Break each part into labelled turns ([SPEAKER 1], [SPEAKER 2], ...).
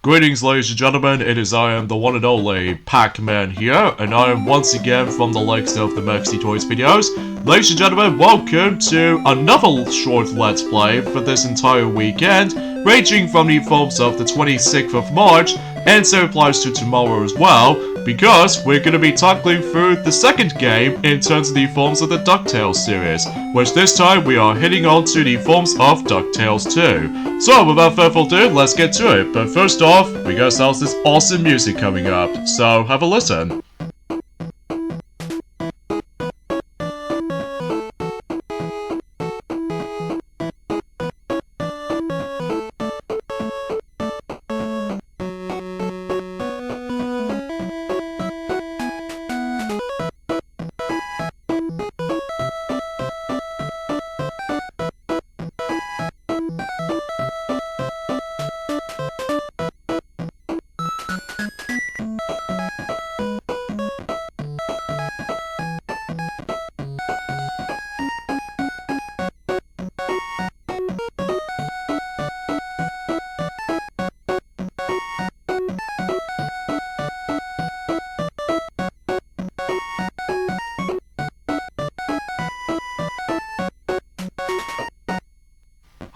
[SPEAKER 1] Greetings, ladies and gentlemen, I am the one and only Pac-Man here, and I am once again from the likes of the Maxi Toys videos. Ladies and gentlemen, welcome to another short Let's Play for this entire weekend, ranging from the forms of the 26th of March, and so applies to tomorrow as well, because we're going to be tackling through the second game in terms of the forms of the DuckTales series, which this time we are hitting on to the forms of DuckTales 2. So without further ado, let's get to it, but first off, we got ourselves this awesome music coming up, so have a listen.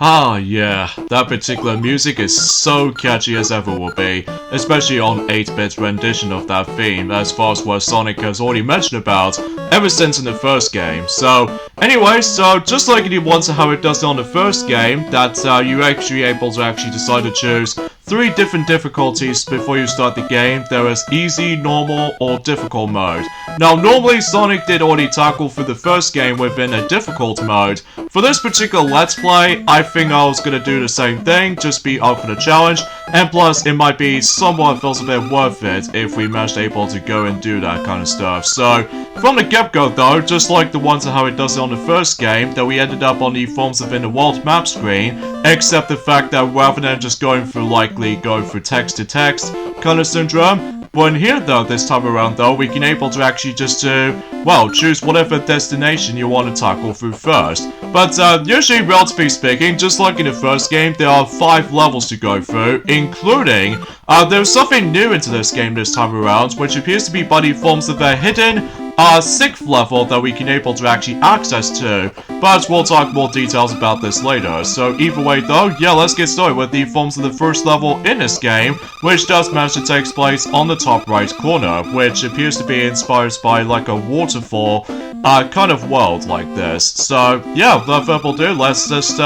[SPEAKER 1] Ah, yeah, that particular music is so catchy as ever will be, especially on 8-bit's rendition of that theme, as far as what Sonic has already mentioned about ever since in the first game. So, anyway, so just like it wants how it does on the first game, that you're actually able to decide to choose 3 different difficulties before you start the game. There is easy, normal, or difficult mode. Now, normally Sonic did already tackle through the first game within a difficult mode. For this particular Let's Play, I think I was gonna do the same thing, just be up for the challenge, and plus it might be somewhat feels a bit worth it if we managed able to go and do that kind of stuff. So, from the get-go though, just like the ones how it does it on the first game, that we ended up on the forms within the world map screen, except the fact that rather than just going through go through text to text kind of syndrome. But in here though, this time around though, we can able to actually just well, choose whatever destination you want to tackle through first. But usually, relatively speaking, just like in the first game, there are 5 levels to go through, including there's something new into this game this time around, which appears to be by the forms of a hidden 6th level that we can able to actually access to, but we'll talk more details about this later. So either way though, yeah, let's get started with the forms of the first level in this game, which does manage to take place on the top right corner, which appears to be inspired by like a waterfall kind of world like this. So yeah, without further ado, let's just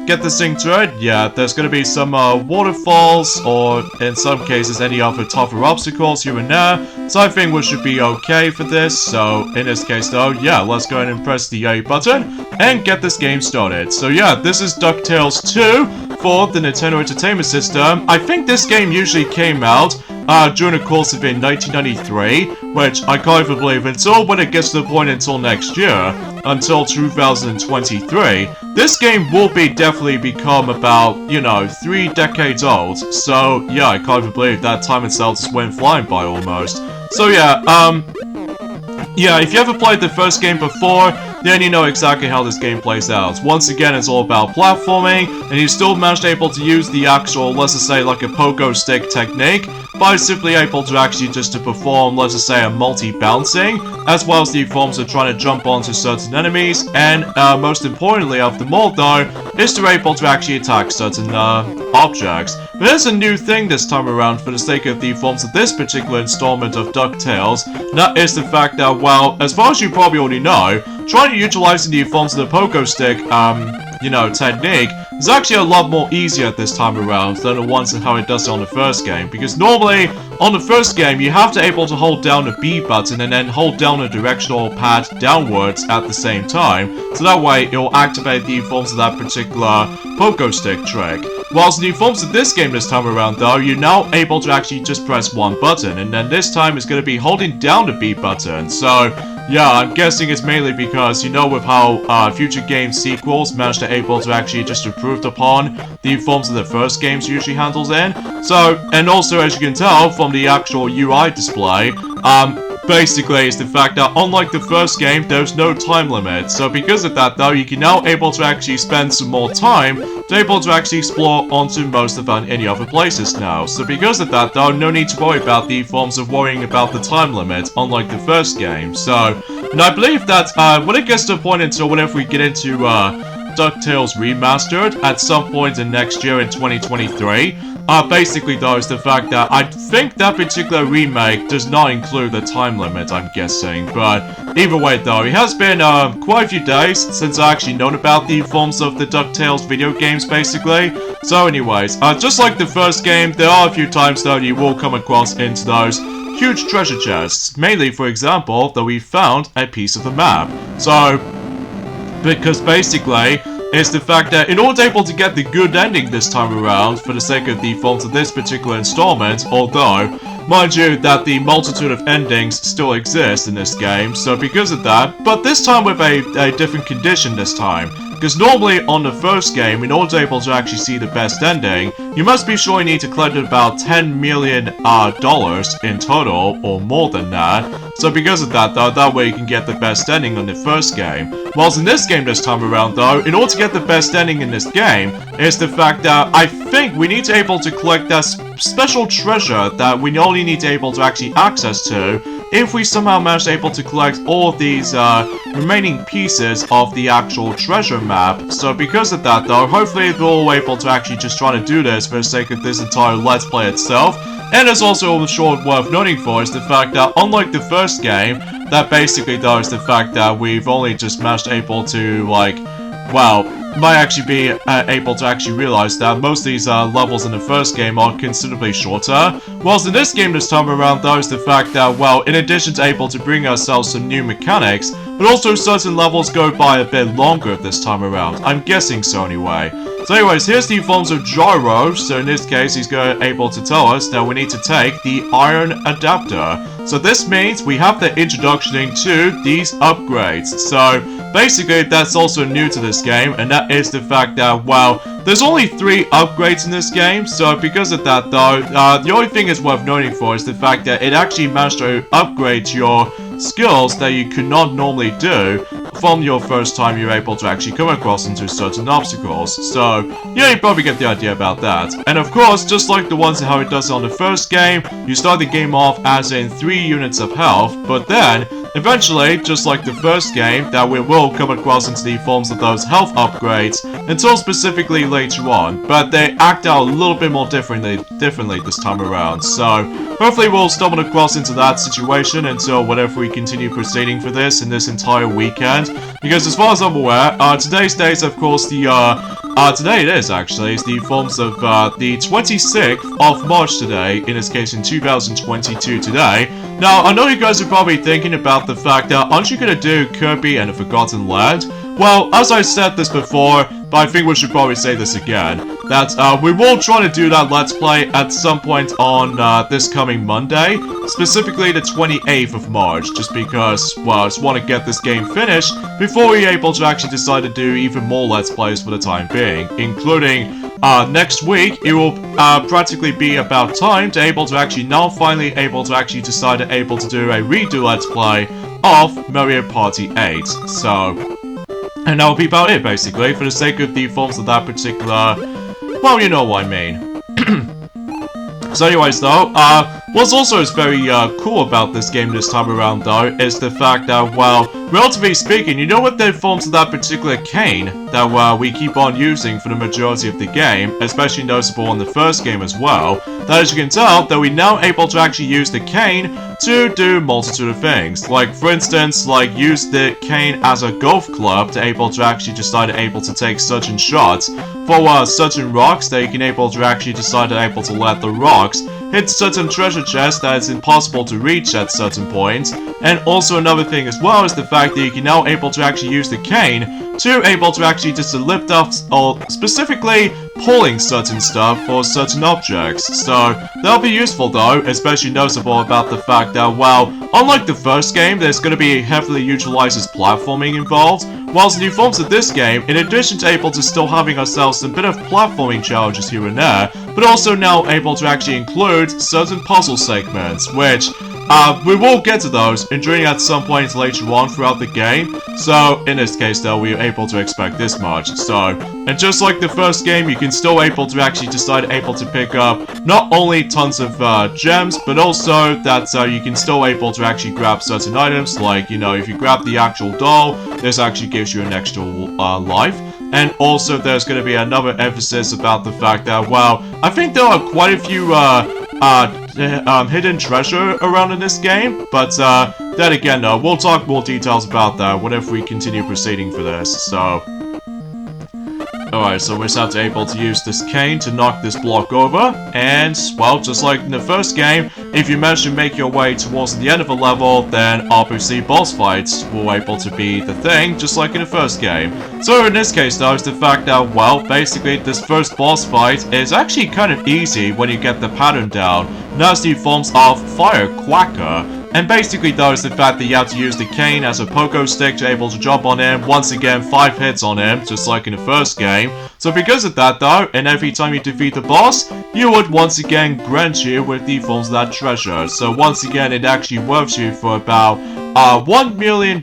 [SPEAKER 1] get this thing to it. Yeah, there's gonna be some waterfalls, or in some cases any other tougher obstacles here and there, so I think we should be okay for this. So in this case though, yeah, let's go ahead and press the A button and get this game started. So yeah, this is DuckTales 2 for the Nintendo Entertainment System. I think this game usually came out during the course of in 1993, which I can't even believe until when it gets to the point until next year, until 2023, this game will be definitely become about, you know, 3 decades old. So yeah, I can't even believe that time itself just went flying by almost. So yeah, yeah, if you ever played the first game before, then you know exactly how this game plays out. Once again, it's all about platforming, and you still managed able to use the actual, let's just say, like a pogo stick technique, by simply able to actually just to perform, let's just say, a multi-bouncing, as well as the forms of trying to jump onto certain enemies, and most importantly of them all though, is to able to actually attack certain objects. But there's a new thing this time around for the sake of the forms of this particular installment of DuckTales, and that is the fact that, well, as far as you probably already know, trying to utilize the forms of the pogo stick, you know, technique is actually a lot more easier this time around than the ones and how it does it on the first game. Because normally, on the first game, you have to able to hold down the B button and then hold down the directional pad downwards at the same time, so that way it will activate the forms of that particular pogo stick trick. Whilst in the forms of this game this time around though, you're now able to actually just press 1 button, and then this time it's going to be holding down the B button. So yeah, I'm guessing it's mainly because, you know, with how future game sequels managed to able to actually just improve upon the forms of the first games usually handles in. So, and also as you can tell from the actual UI display, basically is the fact that unlike the first game, there's no time limit. So because of that though, you can now able to actually spend some more time to able to actually explore onto most of any other places now. So because of that though, no need to worry about the forms of worrying about the time limit, unlike the first game. So, and I believe that when it gets to a point until whenever we get into DuckTales Remastered at some point in next year in 2023, basically though is the fact that I think that particular remake does not include the time limit, I'm guessing. But either way though, it has been quite a few days since I actually known about the forms of the DuckTales video games basically. So anyways, just like the first game, there are a few times though you will come across into those huge treasure chests. Mainly, for example, that we found a piece of a map. So, because basically, it's the fact that in order to able to get the good ending this time around, for the sake of the forms of this particular installment, although, mind you, that the multitude of endings still exist in this game, so because of that, but this time with a different condition this time. Because normally on the first game, in order to able to actually see the best ending, you must be sure you need to collect about $10 million in total, or more than that. So because of that though, that way you can get the best ending on the first game. Whilst in this game this time around though, in order to get the best ending in this game, is the fact that I think we need to able to collect that special treasure that we only need to able to actually access to if we somehow manage to able to collect all of these remaining pieces of the actual treasure map. So because of that though, hopefully we're all able to actually just try to do this for the sake of this entire Let's Play itself. And it's also short worth noting for is the fact that unlike the first game, that basically though is the fact that we've only just managed able to like, well, might actually be able to actually realize that most of these levels in the first game are considerably shorter. Whilst in this game this time around though is the fact that, well, in addition to able to bring ourselves some new mechanics, but also certain levels go by a bit longer this time around. I'm guessing so anyway. So anyways, here's the forms of gyro. So in this case, he's able to tell us that we need to take the iron adapter. So this means we have the introduction into these upgrades. So basically, that's also new to this game, and that is the fact that, well, there's only 3 upgrades in this game. So because of that though, the only thing is worth noting for is the fact that it actually managed to upgrade your skills that you could not normally do from your first time you're able to actually come across into certain obstacles. So, yeah, you probably get the idea about that. And of course, just like the ones how it does on the first game, you start the game off as in 3 units of health, but then, eventually, just like the first game, that we will come across into the forms of those health upgrades until specifically later on, but they act out a little bit more differently this time around. So, hopefully we'll stumble across into that situation until whenever we continue proceeding for this in this entire weekend. Because as far as I'm aware, today's date is of course the, today it is actually, it's the forms of, the 26th of March today, in this case in 2022 today. Now, I know you guys are probably thinking about the fact that, aren't you gonna do Kirby and the Forgotten Land? Well, as I said this before, but I think we should probably say this again, that we will try to do that Let's Play at some point on this coming Monday, specifically the 28th of March, just because, well, I just want to get this game finished before we're able to actually decide to do even more Let's Plays for the time being, including next week. It will practically be about time to able to actually now finally able to actually decide to able to do a redo Let's Play of Mario Party 8, so... And that will be about it, basically, for the sake of the forms of that particular... Well, you know what I mean. So anyways, though, what's also is very cool about this game this time around, though, is the fact that, well, relatively speaking, you know what the forms of that particular cane that we keep on using for the majority of the game, especially noticeable in the first game as well, that as you can tell, that we're now able to actually use the cane to do multitude of things. Like, for instance, like, use the cane as a golf club to able to actually decide to take certain shots for certain rocks that you can able to actually decide to let the rocks hit certain treasure chests that it's impossible to reach at certain points. And also another thing as well is the fact that you can now able to actually use the cane to able to actually just lift up or specifically pulling certain stuff for certain objects. So that'll be useful though, especially noticeable about the fact that, well, unlike the first game, there's going to be heavily utilizes platforming involved, whilst in the forms of this game, in addition to able to still having ourselves a bit of platforming challenges here and there, but also now able to actually include certain puzzle segments, which we will get to those during at some point later on throughout the game. So, in this case though, we are able to expect this much. So, and just like the first game, you can still able to actually able to pick up not only tons of gems, but also that you can still able to actually grab certain items, like, you know, if you grab the actual doll, this actually gives you an extra life. And also, there's going to be another emphasis about the fact that, well, I think there are quite a few hidden treasure around in this game, but then again, we'll talk more details about that whenever we continue proceeding for this, so... Alright, so we just have to able to use this cane to knock this block over, and, well, just like in the first game, if you manage to make your way towards the end of a level, then obviously boss fights will able to be the thing, just like in the first game. So in this case though, is the fact that, well, basically this first boss fight is actually kind of easy when you get the pattern down. That's the forms of Fire Quacker. And basically though is the fact that you have to use the cane as a pogo stick to able to jump on him. Once again, 5 hits on him, just like in the first game. So because of that though, and every time you defeat the boss, you would once again grant you with the forms of that treasure. So once again, it actually worths you for about $1 million.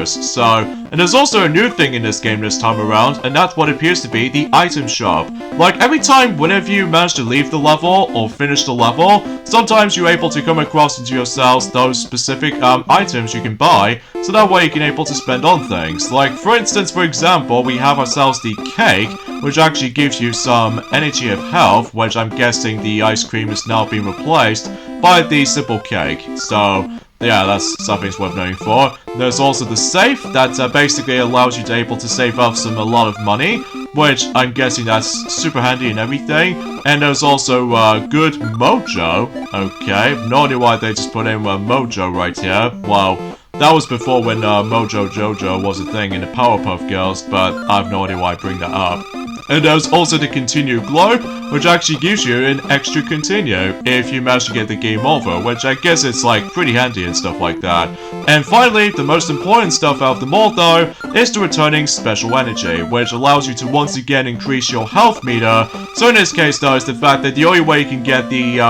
[SPEAKER 1] So, and there's also a new thing in this game this time around, and that's what appears to be the item shop. Like, every time whenever you manage to leave the level or finish the level, sometimes you're able to come across into yourselves those specific items you can buy, so that way you can able to spend on things. Like, for instance, for example, we have ourselves the cake, which actually gives you some energy of health, which I'm guessing the ice cream is now being replaced by the simple cake. So, yeah, that's something worth knowing for. There's also the safe that basically allows you to able to save up a lot of money, which I'm guessing that's super handy and everything. And there's also good mojo. Okay, no idea why they just put in mojo right here. Well, that was before when Mojo Jojo was a thing in the Powerpuff Girls, but I have no idea why I bring that up. And there's also the Continue Globe, which actually gives you an extra continue if you manage to get the game over, which I guess it's like pretty handy and stuff like that. And finally, the most important stuff out of them all though, is the returning special energy, which allows you to once again increase your health meter. So in this case though, is the fact that the only way you can get the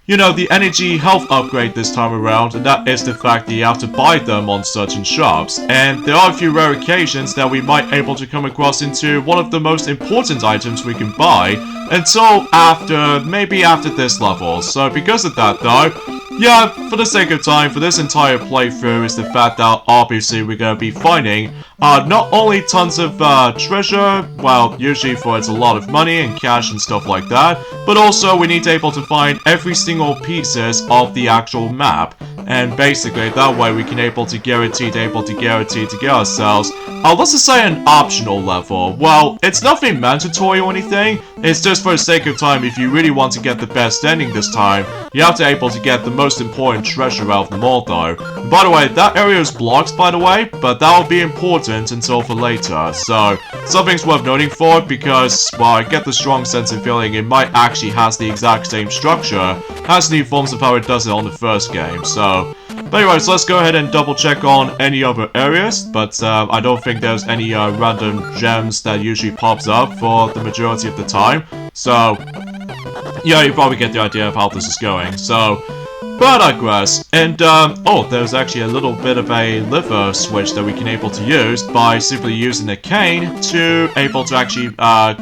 [SPEAKER 1] you know, the energy health upgrade this time around, and that is the fact that you have to buy them on certain shops. And there are a few rare occasions that we might able to come across into one of the most important items we can buy until after, maybe after this level. So because of that though, yeah, for the sake of time, for this entire playthrough is the fact that obviously we're going to be finding not only tons of treasure, well, usually for it's a lot of money and cash and stuff like that, but also we need to able to find every single pieces of the actual map. And basically, that way we can able to guarantee to get ourselves, let's just say an optional level. Well, it's nothing mandatory or anything, it's just for the sake of time. If you really want to get the best ending this time, you have to able to get the most important treasure out of them all though. And by the way, that area is blocked by the way, but that will be important until for later. So, something's worth noting for it because, well, I get the strong sense of feeling it might actually has the exact same structure as the forms of how it does it on the first game. So, but anyways, let's go ahead and double check on any other areas, but I don't think there's any random gems that usually pops up for the majority of the time. So, yeah, you probably get the idea of how this is going. So, but I digress. And, oh, there's actually a little bit of a lever switch that we can able to use by simply using the cane to able to actually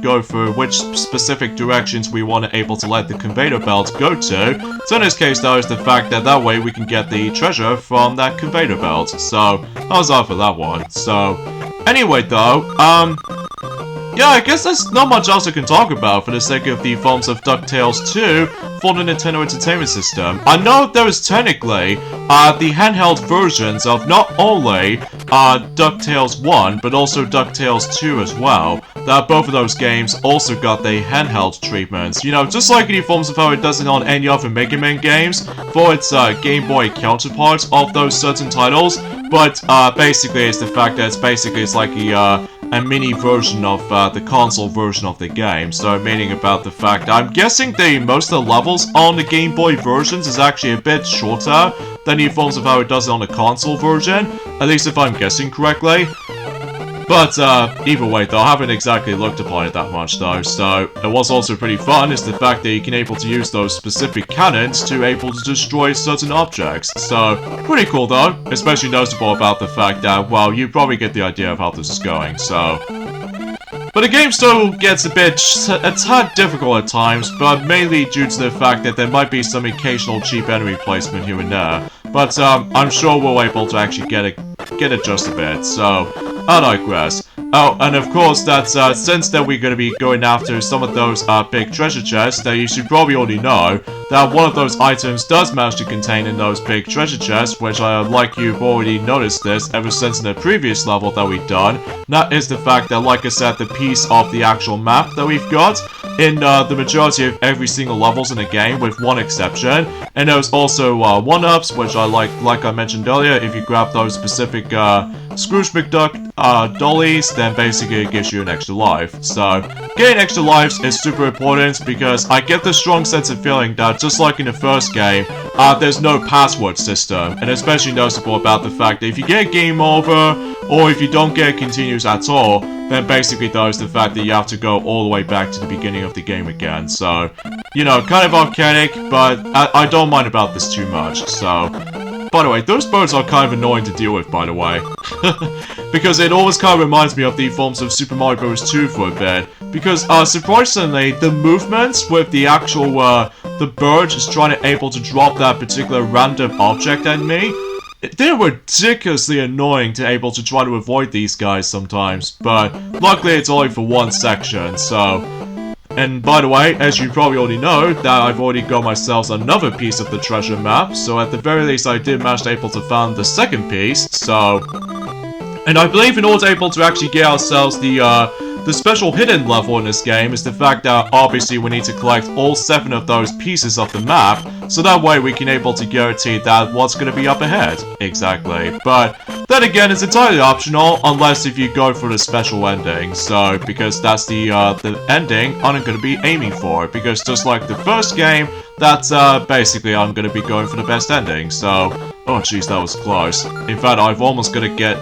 [SPEAKER 1] go for which specific directions we want to able to let the conveyor belt go to. So in this case though is the fact that that way we can get the treasure from that conveyor belt. So, that was all for that one. So, anyway though, yeah, I guess there's not much else I can talk about for the sake of the forms of DuckTales 2 for the Nintendo Entertainment System. I know there is technically the handheld versions of not only DuckTales 1, but also DuckTales 2 as well. That both of those games also got the handheld treatments. You know, just like in the forms of how it does it on any other Mega Man games for its Game Boy counterparts of those certain titles. But basically it's the fact that it's like a mini version of the console version of the game. So meaning about the fact that I'm guessing most of the levels on the Game Boy versions is actually a bit shorter than the forms of how it does it on the console version, at least if I'm guessing correctly. But either way though, I haven't exactly looked upon it that much though, so what's also pretty fun is the fact that you can able to use those specific cannons to able to destroy certain objects. So, pretty cool though, especially noticeable about the fact that, well, you probably get the idea of how this is going, so... But the game still gets a tad difficult at times, but mainly due to the fact that there might be some occasional cheap enemy placement here and there. But I'm sure we'll be able to actually get it just a bit, so I digress. Oh, and of course, that's since that we're going to be going after some of those big treasure chests, that you should probably already know that one of those items does manage to contain in those big treasure chests, which like you've already noticed this ever since in the previous level that we've done. That is the fact that, like I said, the piece of the actual map that we've got in the majority of every single levels in the game, with one exception. And there's also one-ups, which I like I mentioned earlier. If you grab those specific Scrooge McDuck dollies, then basically it gives you an extra life. So getting extra lives is super important because I get the strong sense of feeling that just like in the first game, there's no password system, and especially noticeable about the fact that if you get game over or if you don't get continues at all, then basically though is the fact that you have to go all the way back to the beginning of the game again. So, you know, kind of archaic, but I don't mind about this too much, so... By the way, those birds are kind of annoying to deal with, by the way. Because it always kind of reminds me of the forms of Super Mario Bros. 2 for a bit. Because, surprisingly, the movements with the actual, the bird just trying to able to drop that particular random object at me, they're ridiculously annoying to able to try to avoid these guys sometimes. But, luckily it's only for one section, so... And by the way, as you probably already know, that I've already got myself another piece of the treasure map, so at the very least I did manage to able to find the second piece, so... And I believe in order to able to actually get ourselves the special hidden level in this game is the fact that obviously we need to collect all 7 of those pieces of the map, so that way we can able to guarantee that what's going to be up ahead. Exactly. But then again, it's entirely optional unless if you go for the special ending, so because that's the ending I'm going to be aiming for, because just like the first game, that's basically I'm going to be going for the best ending, so... Oh jeez, that was close. In fact, I've almost gonna get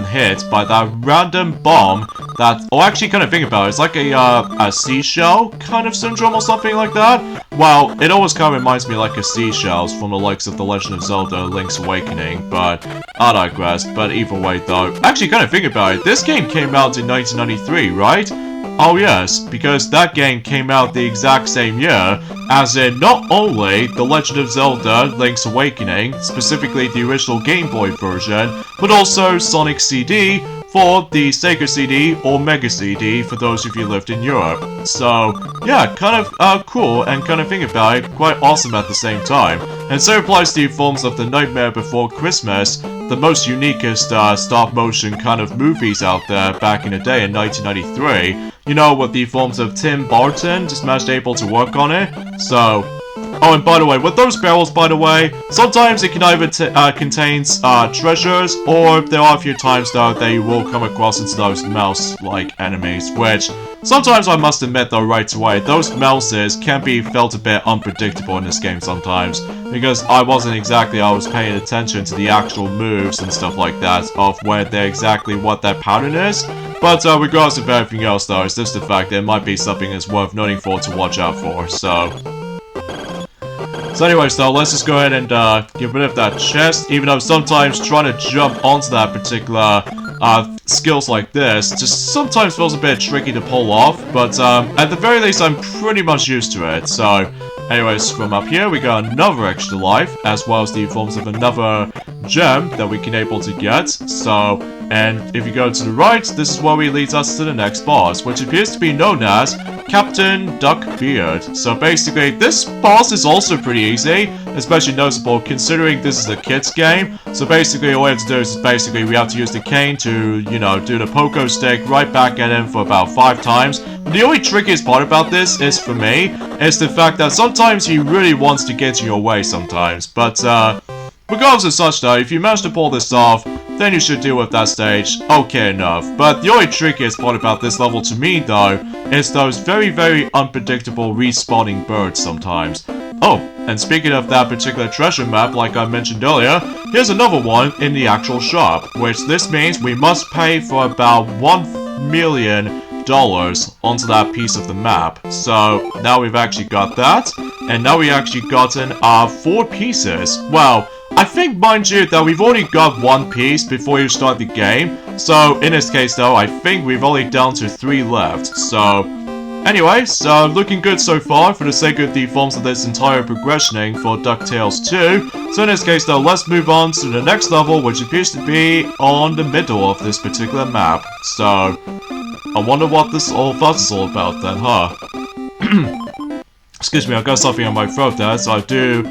[SPEAKER 1] hit by that random bomb that... Oh, actually, kind of think about it, it's like a seashell kind of syndrome or something like that. Well, it always kind of reminds me like a seashells from the likes of The Legend of Zelda Link's Awakening, but I digress. But either way though, actually kind of think about it, this game came out in 1993, right? Oh yes, because that game came out the exact same year, as in not only The Legend of Zelda Link's Awakening, specifically the original Game Boy version, but also Sonic CD for the Sega CD or Mega CD for those of you who lived in Europe. So, yeah, kind of cool and kind of think about it, quite awesome at the same time. And so applies to forms of The Nightmare Before Christmas, the most uniquest stop-motion kind of movies out there back in the day in 1993. You know, with the forms of Tim Burton just managed able to work on it. So, oh, and by the way, with those barrels, by the way, sometimes it can either contains treasures, or there are a few times though that you will come across into those mouse-like enemies, which sometimes I must admit though right away, those mouses can be felt a bit unpredictable in this game sometimes, because I wasn't exactly always paying attention to the actual moves and stuff like that of where they're exactly what their pattern is. But regardless of everything else though, it's just the fact that it might be something that's worth noting for to watch out for, so... So anyways though, let's just go ahead and get rid of that chest, even though sometimes trying to jump onto that particular skills like this just sometimes feels a bit tricky to pull off, but at the very least I'm pretty much used to it. So anyways, from up here we got another extra life, as well as the forms of another gem that we can able to get. So, and if you go to the right, this is where we leads us to the next boss, which appears to be known as Captain Duck Beard. So basically, this boss is also pretty easy, especially noticeable considering this is a kid's game. So basically, all we have to do is basically we have to use the cane to, you know, do the pogo stick right back at him for about 5 times. The only trickiest part about this is, for me, is the fact that sometimes he really wants to get in your way sometimes. But, regardless of such though, if you manage to pull this off, then you should deal with that stage okay enough. But the only trickiest part about this level to me though, is those very, very unpredictable respawning birds sometimes. Oh, and speaking of that particular treasure map, like I mentioned earlier, here's another one in the actual shop, which this means we must pay for about $1 million onto that piece of the map. So now we've actually got that, and now we actually gotten 4 pieces. Well, I think, mind you, that we've already got 1 piece before you start the game. So in this case though, I think we've only down to 3 left. So anyway, so looking good so far for the sake of the forms of this entire progressioning for DuckTales 2. So in this case though, let's move on to the next level, which appears to be on the middle of this particular map. So I wonder what this all fuss is all about then, huh? Excuse me, I've got something on my throat there, so I do,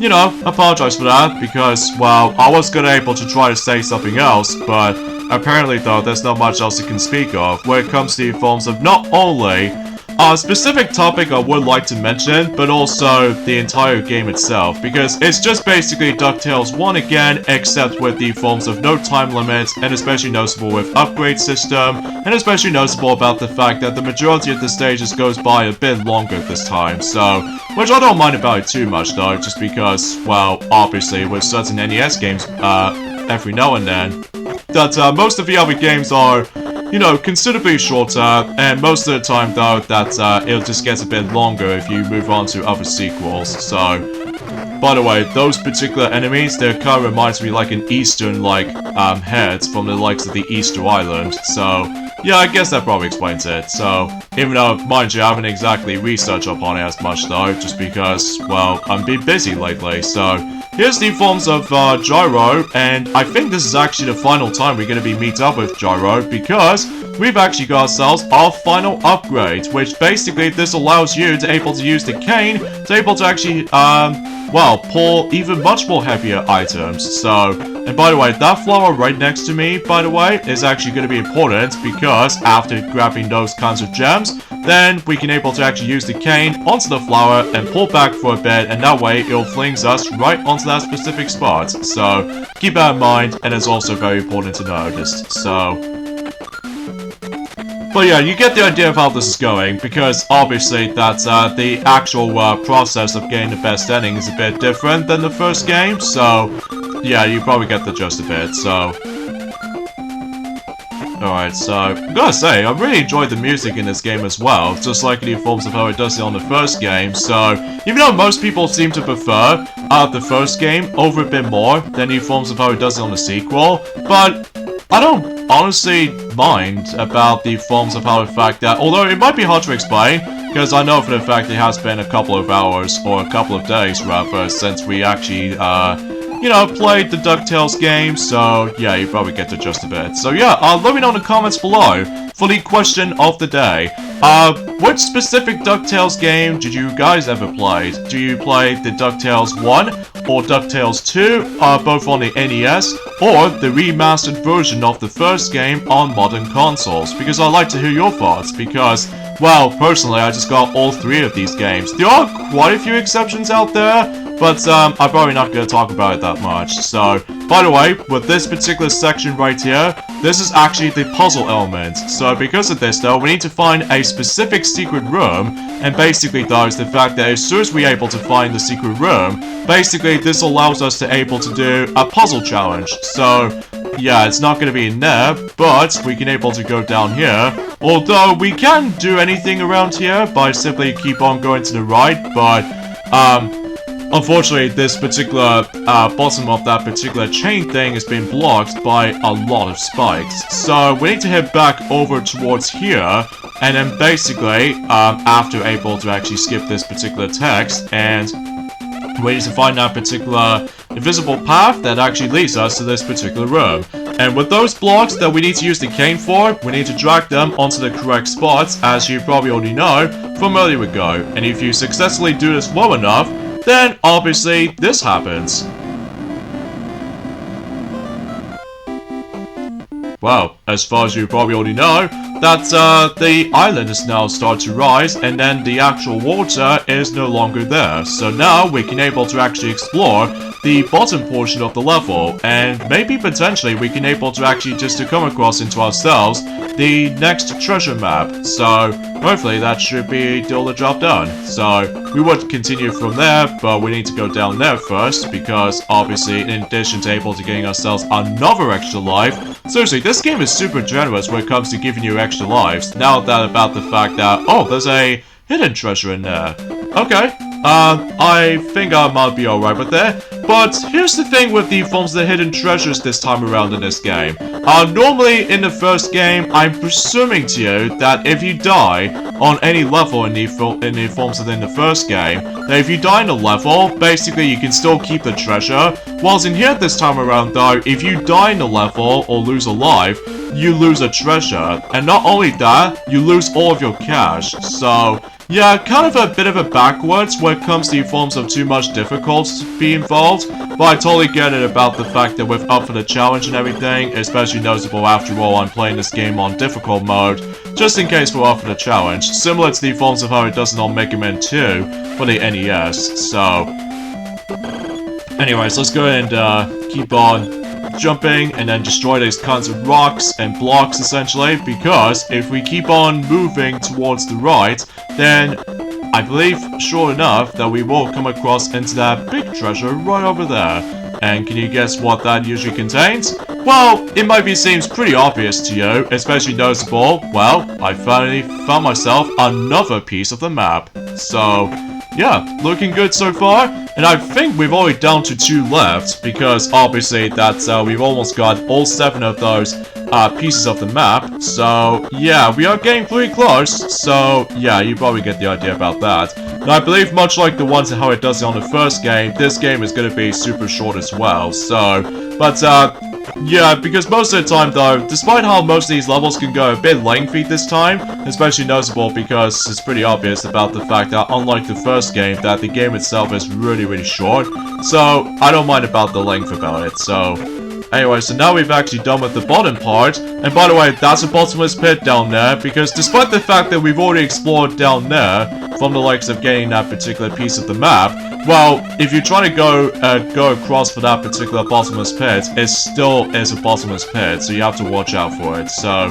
[SPEAKER 1] you know, apologize for that, because, well, I was gonna able to try to say something else, but apparently though, there's not much else you can speak of when it comes to the forms of not only a specific topic I would like to mention, but also the entire game itself, because it's just basically DuckTales 1 again, except with the forms of no time limits, and especially noticeable with upgrade system, and especially noticeable about the fact that the majority of the stages goes by a bit longer this time, so, which I don't mind about it too much though, just because, well, obviously with certain NES games, every now and then, that most of the other games are, you know, considerably shorter, and most of the time though, that it'll just get a bit longer if you move on to other sequels. So, by the way, those particular enemies, they kind of reminds me like an Eastern, like, heads from the likes of the Easter Island. So, yeah, I guess that probably explains it. So, even though, mind you, I haven't exactly researched up on it as much though, just because, well, I'm been busy lately, so. Here's the forms of Gyro, and I think this is actually the final time we're going to be meet up with Gyro, because we've actually got ourselves our final upgrade, which basically this allows you to able to use the cane to able to actually, well, pull even much more heavier items. So, and by the way, that flower right next to me, by the way, is actually going to be important, because after grabbing those kinds of gems, then we can able to actually use the cane onto the flower and pull back for a bit, and that way it'll flings us right onto that specific spot. So keep that in mind, and it's also very important to notice. So, but yeah, you get the idea of how this is going, because obviously that's the actual process of getting the best ending is a bit different than the first game. So yeah, you probably get the gist of it. So. Alright, so, I gotta say, I really enjoyed the music in this game as well, just like the forms of how it does it on the first game, so, even though most people seem to prefer the first game over a bit more than the forms of how it does it on the sequel, but I don't honestly mind about the forms of how the fact that, although it might be hard to explain, because I know for the fact it has been a couple of hours, or a couple of days rather, since we actually, you know, played the DuckTales game, so yeah, you probably get the gist of it. So yeah, let me know in the comments below for the question of the day. Which specific DuckTales game did you guys ever play? Do you play the DuckTales 1 or DuckTales 2, both on the NES, or the remastered version of the first game on modern consoles? Because I'd like to hear your thoughts, because, well, personally, I just got all 3 of these games. There are quite a few exceptions out there, but I'm probably not going to talk about it that much. So, by the way, with this particular section right here, this is actually the puzzle element. So because of this though, we need to find a specific secret room, and basically though is the fact that as soon as we're able to find the secret room, basically this allows us to able to do a puzzle challenge. So yeah, it's not going to be in there, but we can able to go down here. Although we can do anything around here by simply keep on going to the right, but unfortunately, this particular bottom of that particular chain thing has been blocked by a lot of spikes. So we need to head back over towards here, and then basically, after able to actually skip this particular text, and we need to find that particular invisible path that actually leads us to this particular room. And with those blocks that we need to use the cane for, we need to drag them onto the correct spots, as you probably already know from earlier ago. And if you successfully do this well enough, then obviously this happens. Well, as far as you probably already know, that the island is now starting to rise, and then the actual water is no longer there. So now we can able to actually explore the bottom portion of the level, and maybe potentially we can able to actually just to come across into ourselves the next treasure map. So hopefully that should be the job done. So we would continue from there, but we need to go down there first, because obviously in addition to able to getting ourselves another extra life, seriously, this game is super generous when it comes to giving you extra lives. Now that about the fact that, oh, there's a hidden treasure in there. Okay, I think I might be alright with that. But here's the thing with the forms of the hidden treasures this time around in this game. Normally in the first game, I'm presuming to you that if you die on any level in the forms within the first game, that if you die in a level, basically you can still keep the treasure. Whilst in here this time around though, if you die in a level or lose a life, you lose a treasure. And not only that, you lose all of your cash. So yeah, kind of a bit of a backwards when it comes to forms of too much difficulty to be involved, but I totally get it about the fact that we're up for the challenge and everything, especially noticeable after all I'm playing this game on difficult mode, just in case we're up for the challenge, similar to the forms of how it does on Mega Man 2 for the NES. So anyways, let's go ahead and keep on jumping and then destroy these kinds of rocks and blocks essentially, because if we keep on moving towards the right, then I believe sure enough that we will come across into that big treasure right over there. And can you guess what that usually contains? Well, it might be seems pretty obvious to you, especially noticeable. Well, I finally found myself another piece of the map. So yeah, looking good so far, and I think we've only down to 2 left, because obviously that's we've almost got all 7 of those pieces of the map. So yeah, we are getting pretty close. So yeah, you probably get the idea about that. And I believe much like the ones and how it does it on the first game, this game is going to be super short as well. So, but yeah, because most of the time though, despite how most of these levels can go a bit lengthy this time, especially noticeable because it's pretty obvious about the fact that unlike the first game, that the game itself is really short, so I don't mind about the length about it. So anyway, so now we've actually done with the bottom part, and by the way, that's a bottomless pit down there, because despite the fact that we've already explored down there, from the likes of getting that particular piece of the map, well, if you're trying to go across for that particular bottomless pit, it still is a bottomless pit, so you have to watch out for it. So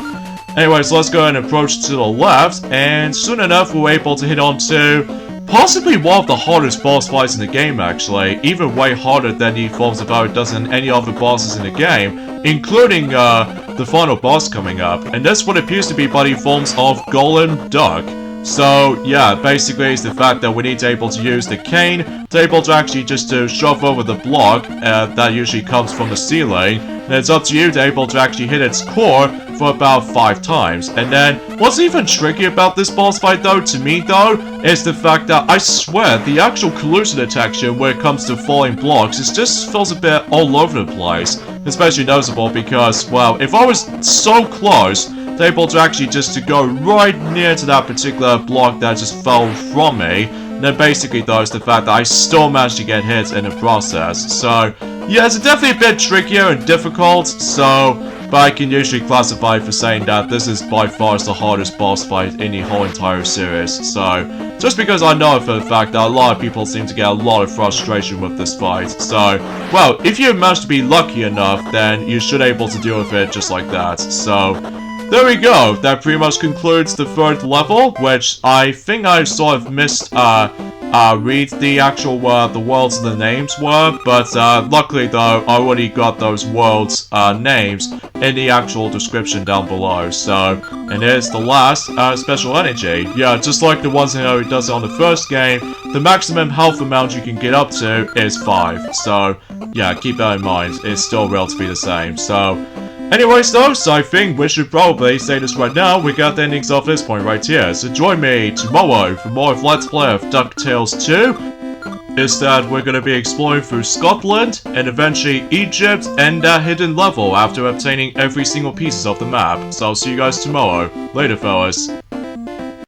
[SPEAKER 1] anyways, let's go ahead and approach to the left, and soon enough we're able to hit on to possibly one of the hardest boss fights in the game actually, even way harder than the forms of how it does in any other bosses in the game, including the final boss coming up, and that's what appears to be by the forms of Golem Duck. So yeah, basically it's the fact that we need to able to use the cane to able to actually just to shove over the block that usually comes from the ceiling, and it's up to you to able to actually hit its core for about 5 times. And then what's even tricky about this boss fight though, to me though, is the fact that I swear the actual collision detection when it comes to falling blocks, it just feels a bit all over the place, especially noticeable because, well, if I was so close to able to actually just to go right near to that particular block that just fell from me, then basically though is the fact that I still managed to get hit in the process. So yeah, it's definitely a bit trickier and difficult, so but I can usually classify for saying that this is by far the hardest boss fight in the whole entire series. So just because I know for the fact that a lot of people seem to get a lot of frustration with this fight. So well, if you manage to be lucky enough, then you should be able to deal with it just like that. So there we go, that pretty much concludes the 3rd level, which I think I sort of missed, read the actual, the worlds and the names were, but, luckily though, I already got those worlds, names in the actual description down below, so, and here's the last, special energy. Yeah, just like the ones how it does it on the first game, the maximum health amount you can get up to is 5, so, yeah, keep that in mind, it's still relatively the same, so. Anyways though, so I think we should probably say this right now, we got the endings of this point right here. So join me tomorrow for more of Let's Play of DuckTales 2. Is that we're going to be exploring through Scotland, and eventually Egypt, and that hidden level after obtaining every single piece of the map. So I'll see you guys tomorrow. Later fellas.